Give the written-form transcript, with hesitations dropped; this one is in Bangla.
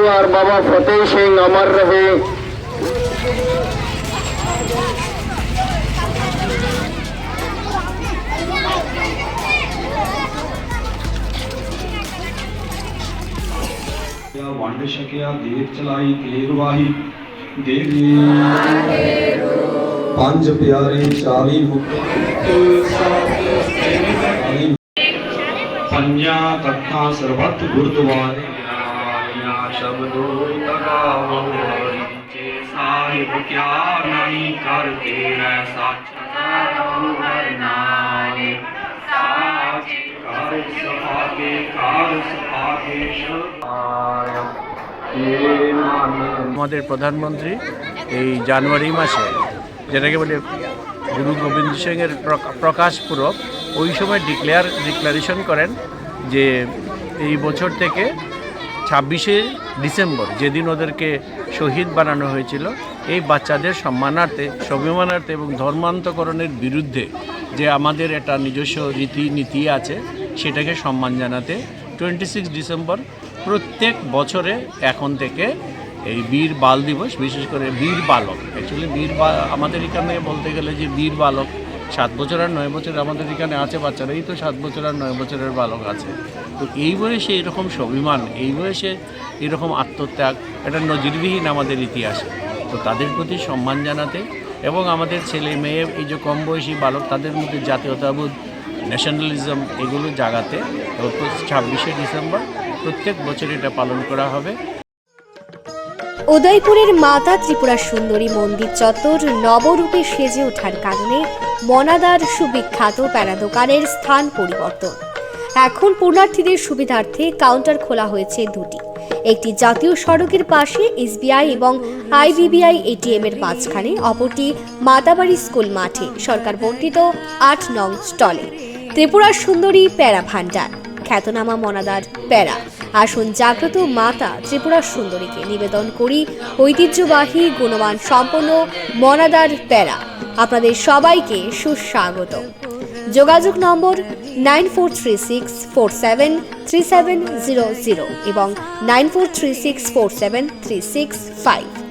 और बाबा फतेह सिंह अमर रहे। वंड शकिया देख चलाई तेरवाही देवी पंज प्यारे 40 पंजा तख्ता सरबत गुरुद्वारे शब्दों साहिब क्या नहीं करते আমাদের প্রধানমন্ত্রী এই জানুয়ারি মাসে যেটাকে বলে গুরু গোবিন্দ সিংয়ের প্রকাশ পূরব, ওই সময় ডিক্লারেশন করেন যে এই বছর থেকে 26শে ডিসেম্বর যেদিন ওদেরকে শহীদ বানানো হয়েছিল, এই বাচ্চাদের সম্মানার্থে, স্বাভিমানার্থে এবং ধর্মান্তকরণের বিরুদ্ধে যে আমাদের একটা নিজস্ব রীতিনীতি আছে সেটাকে সম্মান জানাতে 26 ডিসেম্বর প্রত্যেক বছরে এখন থেকে এই বীর বাল দিবস, বিশেষ করে বীর বালক, অ্যাকচুয়ালি আমাদের এখানে বলতে গেলে যে বীর বালক 7 বছর আর 9 বছর আমাদের এখানে আছে বাচ্চারা, এই তো 7 বছর আর 9 বছরের বালক আছে। তো এই বয়সে এরকম স্বাভিমান, এই বয়সে এরকম আত্মত্যাগ, এটা নজিরবিহীন আমাদের ইতিহাসে। তো তাদের প্রতি সম্মান জানাতে এবং আমাদের ছেলে মেয়ে এই যে কম বয়সী বালক তাদের মধ্যে জাতীয়তাবোধ, ন্যাশনালিজম এগুলো জাগাতে 26শে ডিসেম্বর প্রত্যেক বছর এটা পালন করা হবে। উদয়পুরের মাতা ত্রিপুরা সুন্দরী মন্দির চত্বর নবরূপে সেজে ওঠার কারণে মনাদার সুবিখ্যাত প্যারা দোকানের স্থান পরিবর্তন। এখন পূর্ণার্থীদের সুবিধার্থে কাউন্টার খোলা হয়েছে দুটি, একটি জাতীয় সড়কের পাশে এসবিআই এবং আইবিবিআই এটিএম এর মাঝখানে, অপরটি মাতাবাড়ি স্কুল মাঠে সরকার বর্ধিত 8 নং স্টলে। ত্রিপুরা সুন্দরী প্যারা ভান্ডার, খ্যাতনামা মনাদার প্যারা। আসুন জাগ্রত মাতা ত্রিপুরা সুন্দরীকে নিবেদন করি ঐতিহ্যবাহী গুণমান সম্পন্ন মনাদার প্যারা। আপনাদের সবাইকে সুস্বাগত। যোগাযোগ নম্বর 9436473700 এবং 9436473665।